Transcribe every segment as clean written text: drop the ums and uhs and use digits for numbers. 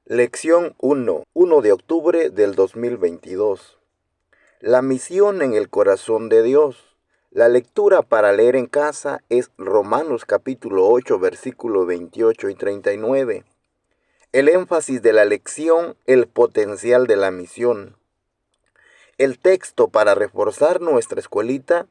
Lección 1 de octubre del 2022. La misión en el corazón de Dios. La lectura para leer en casa es Romanos capítulo 8, versículos 28 y 39. El énfasis de la lección, el potencial de la misión. El texto para reforzar nuestra escuelita: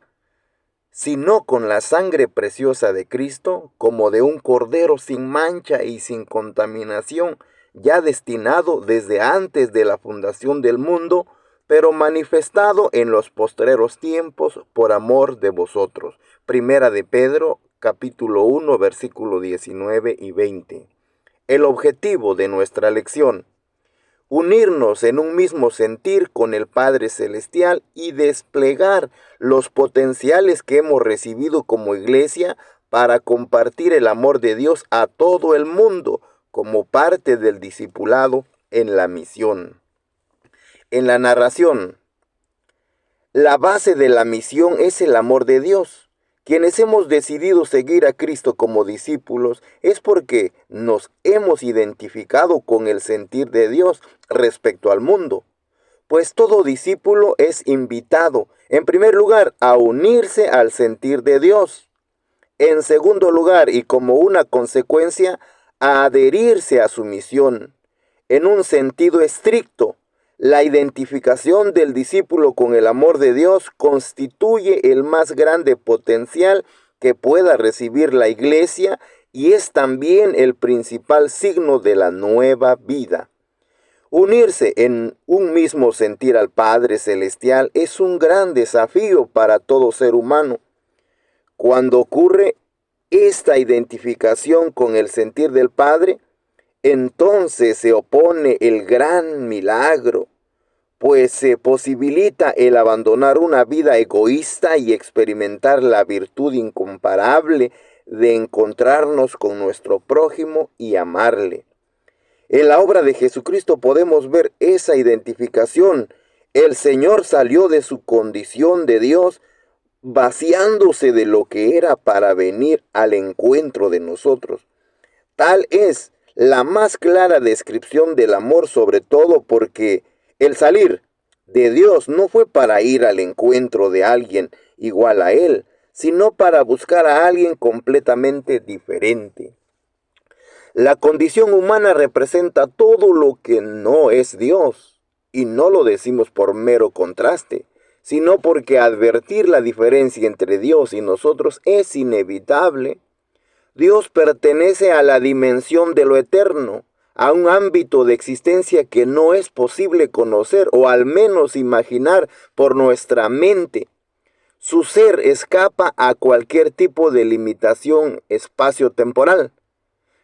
sino con la sangre preciosa de Cristo, como de un cordero sin mancha y sin contaminación, ya destinado desde antes de la fundación del mundo, pero manifestado en los postreros tiempos por amor de vosotros. Primera de Pedro, capítulo 1, versículo 19 y 20. El objetivo de nuestra lección: unirnos en un mismo sentir con el Padre Celestial y desplegar los potenciales que hemos recibido como iglesia para compartir el amor de Dios a todo el mundo como parte del discipulado en la misión. En la narración, la base de la misión es el amor de Dios. Quienes hemos decidido seguir a Cristo como discípulos es porque nos hemos identificado con el sentir de Dios respecto al mundo. Pues todo discípulo es invitado, en primer lugar, a unirse al sentir de Dios. En segundo lugar, y como una consecuencia, a adherirse a su misión. En un sentido estricto, la identificación del discípulo con el amor de Dios constituye el más grande potencial que pueda recibir la iglesia y es también el principal signo de la nueva vida. Unirse en un mismo sentir al Padre Celestial es un gran desafío para todo ser humano. Cuando ocurre esta identificación con el sentir del Padre, entonces se opone el gran milagro, pues se posibilita el abandonar una vida egoísta y experimentar la virtud incomparable de encontrarnos con nuestro prójimo y amarle. En la obra de Jesucristo podemos ver esa identificación. El Señor salió de su condición de Dios, vaciándose de lo que era para venir al encuentro de nosotros. Tal es la más clara descripción del amor, sobre todo porque el salir de Dios no fue para ir al encuentro de alguien igual a Él, sino para buscar a alguien completamente diferente. La condición humana representa todo lo que no es Dios, y no lo decimos por mero contraste, sino porque advertir la diferencia entre Dios y nosotros es inevitable. Dios pertenece a la dimensión de lo eterno, a un ámbito de existencia que no es posible conocer o al menos imaginar por nuestra mente. Su ser escapa a cualquier tipo de limitación espacio-temporal.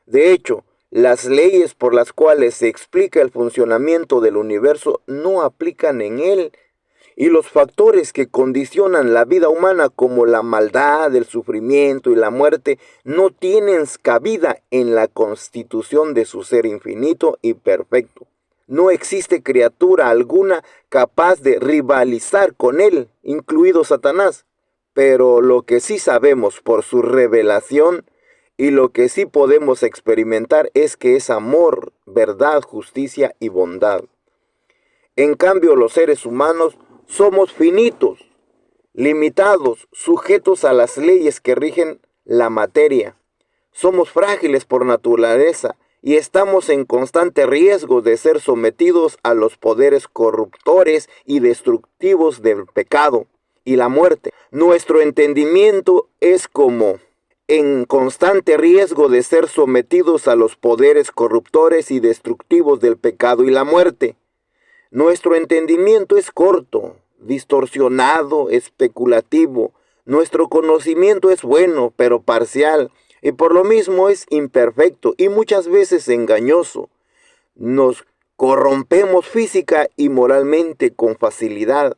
De hecho, las leyes por las cuales se explica el funcionamiento del universo no aplican en él, y los factores que condicionan la vida humana, como la maldad, el sufrimiento y la muerte, no tienen cabida en la constitución de su ser infinito y perfecto. No existe criatura alguna capaz de rivalizar con él, incluido Satanás. Pero lo que sí sabemos por su revelación y lo que sí podemos experimentar es que es amor, verdad, justicia y bondad. En cambio, los seres humanos somos finitos, limitados, sujetos a las leyes que rigen la materia. Somos frágiles por naturaleza y estamos en constante riesgo de ser sometidos a los poderes corruptores y destructivos del pecado y la muerte. Nuestro entendimiento es como en constante riesgo de ser sometidos a los poderes corruptores y destructivos del pecado y la muerte. Nuestro entendimiento es corto, distorsionado, especulativo. Nuestro conocimiento es bueno, pero parcial, y por lo mismo es imperfecto y muchas veces engañoso. Nos corrompemos física y moralmente con facilidad.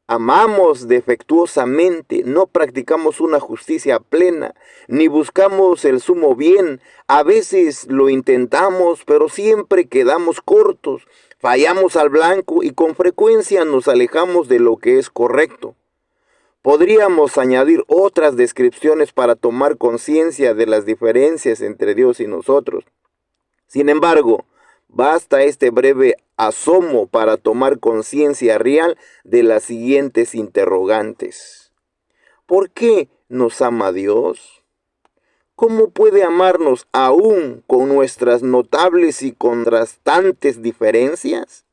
Amamos defectuosamente, no practicamos una justicia plena, ni buscamos el sumo bien. A veces lo intentamos, pero siempre quedamos cortos. Fallamos al blanco y con frecuencia nos alejamos de lo que es correcto. Podríamos añadir otras descripciones para tomar conciencia de las diferencias entre Dios y nosotros. Sin embargo, Basta este breve asomo para tomar conciencia real de las siguientes interrogantes. ¿Por qué nos ama Dios? ¿Cómo puede amarnos aún con nuestras notables y contrastantes diferencias?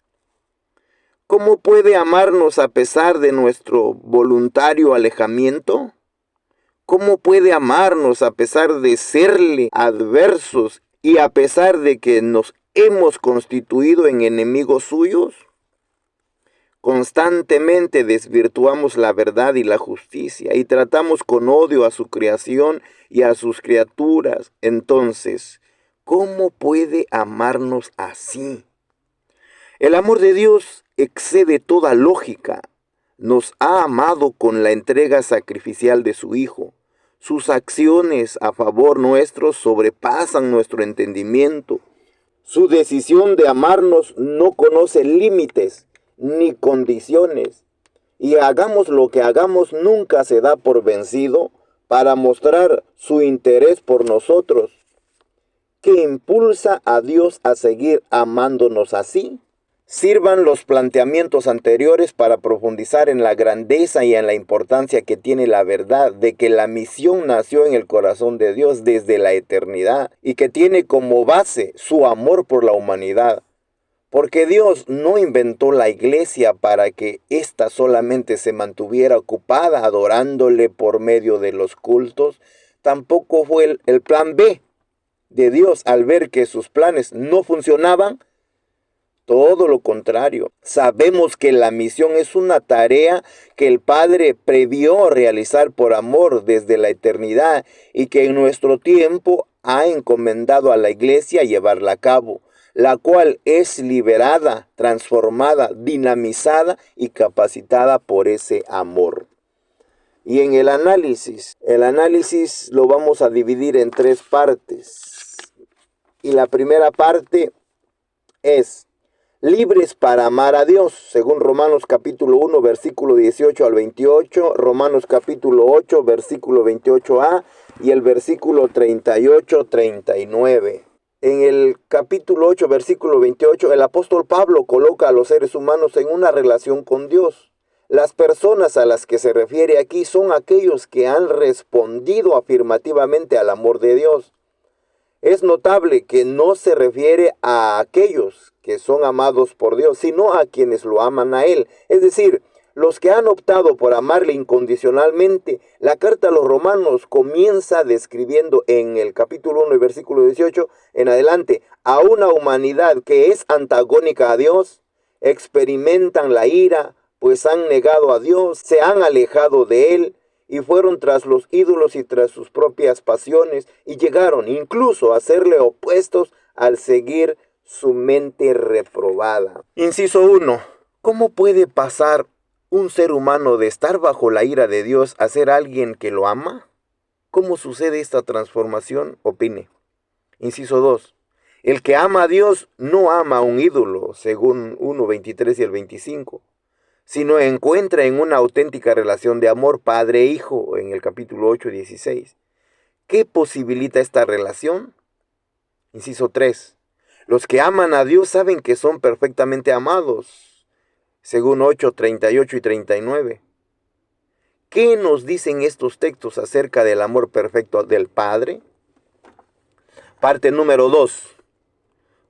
¿Cómo puede amarnos a pesar de nuestro voluntario alejamiento? ¿Cómo puede amarnos a pesar de serle adversos y a pesar de que nos hemos constituido en enemigos suyos? Constantemente desvirtuamos la verdad y la justicia y tratamos con odio a su creación y a sus criaturas. Entonces, ¿cómo puede amarnos así? El amor de Dios excede toda lógica. Nos ha amado con la entrega sacrificial de su Hijo. Sus acciones a favor nuestro sobrepasan nuestro entendimiento. Su decisión de amarnos no conoce límites ni condiciones. Y hagamos lo que hagamos, nunca se da por vencido para mostrar su interés por nosotros. ¿Qué impulsa a Dios a seguir amándonos así? Sirvan los planteamientos anteriores para profundizar en la grandeza y en la importancia que tiene la verdad de que la misión nació en el corazón de Dios desde la eternidad y que tiene como base su amor por la humanidad. Porque Dios no inventó la iglesia para que ésta solamente se mantuviera ocupada adorándole por medio de los cultos. Tampoco fue el plan B de Dios al ver que sus planes no funcionaban. Todo lo contrario, sabemos que la misión es una tarea que el Padre previó realizar por amor desde la eternidad y que en nuestro tiempo ha encomendado a la iglesia llevarla a cabo, la cual es liberada, transformada, dinamizada y capacitada por ese amor. Y en el análisis lo vamos a dividir en 3 partes. Y la primera parte es libres para amar a Dios, según Romanos capítulo 1, versículo 18 al 28, Romanos capítulo 8, versículo 28a y el versículo 38-39. En el capítulo 8, versículo 28, el apóstol Pablo coloca a los seres humanos en una relación con Dios. Las personas a las que se refiere aquí son aquellos que han respondido afirmativamente al amor de Dios. Es notable que no se refiere a aquellos que son amados por Dios, sino a quienes lo aman a Él. Es decir, los que han optado por amarle incondicionalmente. La carta a los Romanos comienza describiendo en el capítulo 1 y versículo 18 en adelante a una humanidad que es antagónica a Dios, experimentan la ira, pues han negado a Dios, se han alejado de Él, y fueron tras los ídolos y tras sus propias pasiones, y llegaron incluso a serle opuestos al seguir su mente reprobada. Inciso 1. ¿Cómo puede pasar un ser humano de estar bajo la ira de Dios a ser alguien que lo ama? ¿Cómo sucede esta transformación? Opine. Inciso 2. El que ama a Dios no ama a un ídolo, según 1:23 y el 25. Sino encuentra en una auténtica relación de amor padre-hijo en el capítulo 8:16. ¿Qué posibilita esta relación? Inciso 3. Los que aman a Dios saben que son perfectamente amados, según 8:38 y 39. ¿Qué nos dicen estos textos acerca del amor perfecto del Padre? Parte número 2.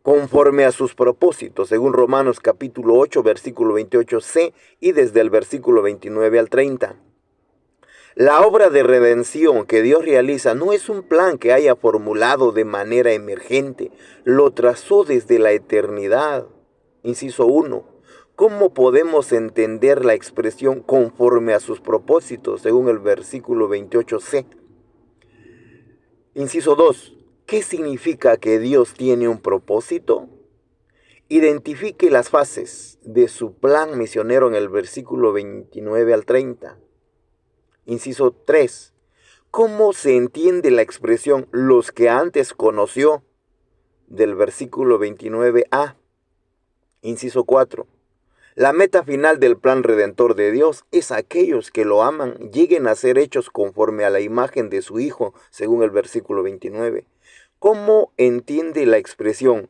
Conforme a sus propósitos, según Romanos capítulo 8, versículo 28c y desde el versículo 29 al 30. La obra de redención que Dios realiza no es un plan que haya formulado de manera emergente, lo trazó desde la eternidad. Inciso 1. ¿Cómo podemos entender la expresión conforme a sus propósitos, según el versículo 28c? Inciso 2. ¿Qué significa que Dios tiene un propósito? Identifique las fases de su plan misionero en el versículo 29 al 30. Inciso 3. ¿Cómo se entiende la expresión los que antes conoció del versículo 29a? Inciso 4. La meta final del plan redentor de Dios es aquellos que lo aman lleguen a ser hechos conforme a la imagen de su Hijo, según el versículo 29. ¿Cómo entiende la expresión?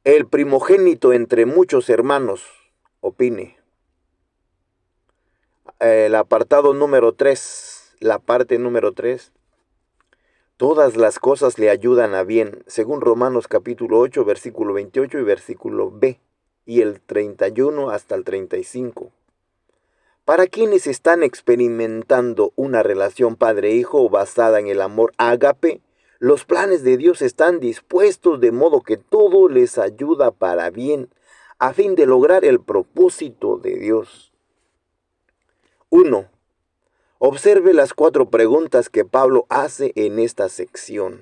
El primogénito entre muchos hermanos, opine. El apartado número 3, la parte número 3. Todas las cosas le ayudan a bien, según Romanos capítulo 8, versículo 28 y versículo B, y el 31 hasta el 35. Para quienes están experimentando una relación padre-hijo basada en el amor ágape, los planes de Dios están dispuestos de modo que todo les ayuda para bien, a fin de lograr el propósito de Dios. 1. Observe las 4 preguntas que Pablo hace en esta sección.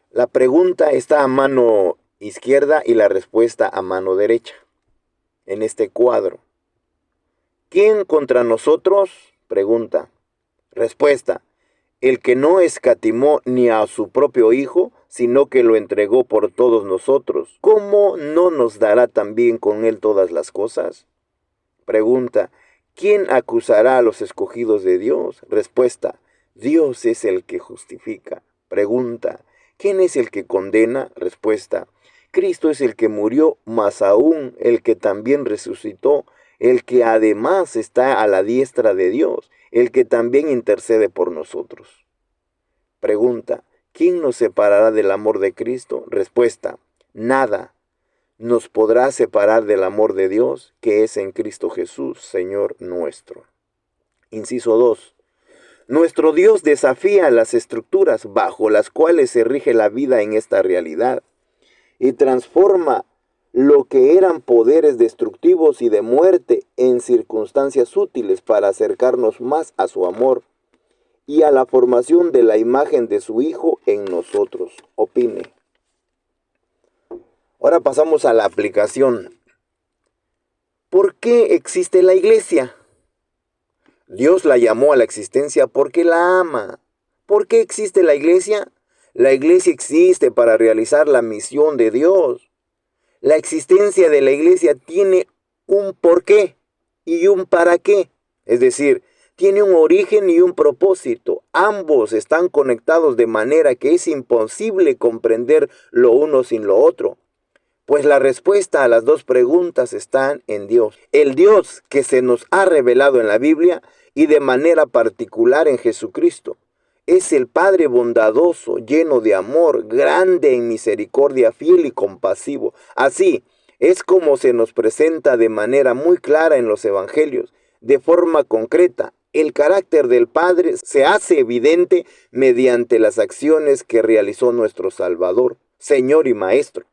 La pregunta está a mano izquierda y la respuesta a mano derecha, en este cuadro. ¿Quién contra nosotros? Pregunta. Respuesta. El que no escatimó ni a su propio Hijo, sino que lo entregó por todos nosotros. ¿Cómo no nos dará también con él todas las cosas? Pregunta. ¿Quién acusará a los escogidos de Dios? Respuesta. Dios es el que justifica. Pregunta. ¿Quién es el que condena? Respuesta. Cristo es el que murió, más aún el que también resucitó, el que además está a la diestra de Dios, el que también intercede por nosotros. Pregunta. ¿Quién nos separará del amor de Cristo? Respuesta. Nada nos podrá separar del amor de Dios que es en Cristo Jesús, Señor nuestro. Inciso 2. Nuestro Dios desafía las estructuras bajo las cuales se rige la vida en esta realidad y transforma lo que eran poderes destructivos y de muerte en circunstancias útiles para acercarnos más a su amor y a la formación de la imagen de su Hijo en nosotros. Opine. Ahora pasamos a la aplicación. ¿Por qué existe la iglesia? Dios la llamó a la existencia porque la ama. ¿Por qué existe la iglesia? La iglesia existe para realizar la misión de Dios. La existencia de la iglesia tiene un porqué y un para qué. Es decir, tiene un origen y un propósito. Ambos están conectados de manera que es imposible comprender lo uno sin lo otro. Pues la respuesta a las 2 preguntas están en Dios. El Dios que se nos ha revelado en la Biblia y de manera particular en Jesucristo. Es el Padre bondadoso, lleno de amor, grande en misericordia, fiel y compasivo. Así es como se nos presenta de manera muy clara en los evangelios, de forma concreta. El carácter del Padre se hace evidente mediante las acciones que realizó nuestro Salvador, Señor y Maestro.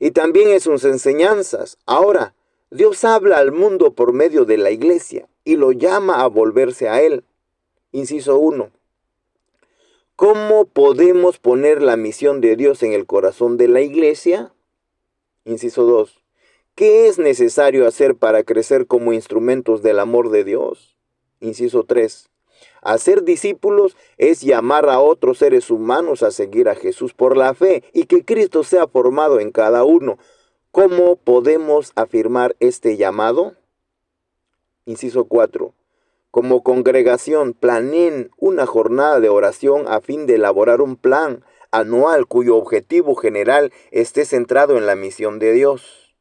Y también en sus enseñanzas. Ahora, Dios habla al mundo por medio de la iglesia y lo llama a volverse a Él. Inciso 1. ¿Cómo podemos poner la misión de Dios en el corazón de la iglesia? Inciso 2. ¿Qué es necesario hacer para crecer como instrumentos del amor de Dios? Inciso 3. Hacer discípulos es llamar a otros seres humanos a seguir a Jesús por la fe y que Cristo sea formado en cada uno. ¿Cómo podemos afirmar este llamado? Inciso 4. Como congregación, planeen una jornada de oración a fin de elaborar un plan anual cuyo objetivo general esté centrado en la misión de Dios.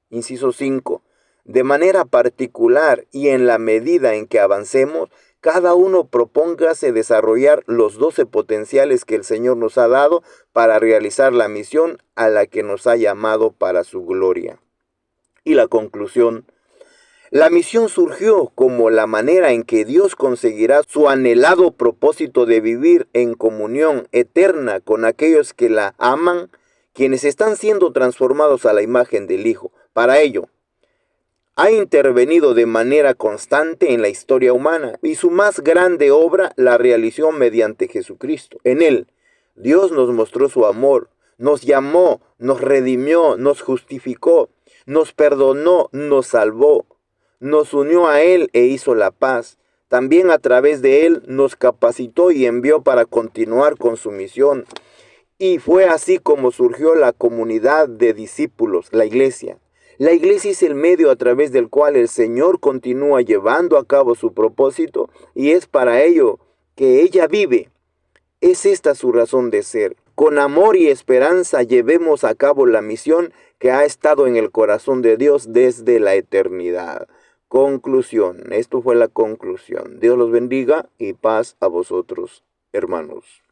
Inciso 5. De manera particular y en la medida en que avancemos, cada uno propóngase desarrollar los 12 potenciales que el Señor nos ha dado para realizar la misión a la que nos ha llamado para su gloria. Y la conclusión. La misión surgió como la manera en que Dios conseguirá su anhelado propósito de vivir en comunión eterna con aquellos que la aman, quienes están siendo transformados a la imagen del Hijo. Para ello, ha intervenido de manera constante en la historia humana y su más grande obra la realizó mediante Jesucristo. En Él, Dios nos mostró su amor, nos llamó, nos redimió, nos justificó, nos perdonó, nos salvó, nos unió a Él e hizo la paz. También a través de Él nos capacitó y envió para continuar con su misión. Y fue así como surgió la comunidad de discípulos, la iglesia. La iglesia es el medio a través del cual el Señor continúa llevando a cabo su propósito y es para ello que ella vive. Es esta su razón de ser. con amor y esperanza llevemos a cabo la misión que ha estado en el corazón de Dios desde la eternidad. Conclusión. Esto fue la conclusión. Dios los bendiga y paz a vosotros, hermanos.